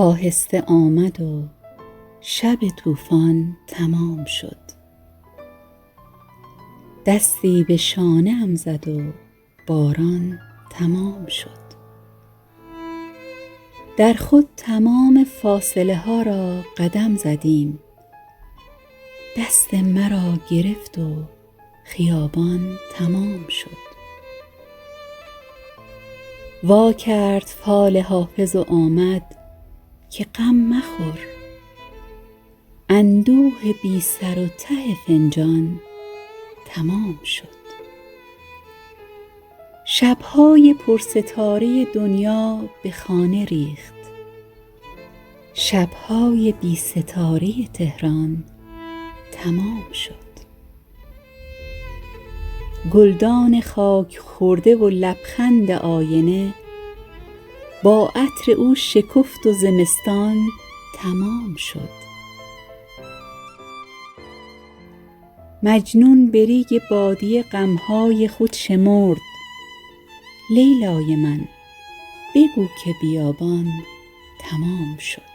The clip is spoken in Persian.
آهسته آمد و شب طوفان تمام شد. دستی به شانه ام زد و باران تمام شد. در خود تمام فاصله ها را قدم زدیم، دست مرا گرفت و خیابان تمام شد. وا کرد فال حافظ و آمد که غم مخور، اندوه بی سر و ته فنجان تمام شد. شب‌های پرستاره دنیا به خانه ریخت، شب‌های بی ستاره تهران تمام شد. گلدان خاک خورده و لبخند آینه با عطر او شکفت و زمستان تمام شد. مجنون به ریگ بادیه غم‌های خود شمرد، لیلای من بگو که بیابان تمام شد.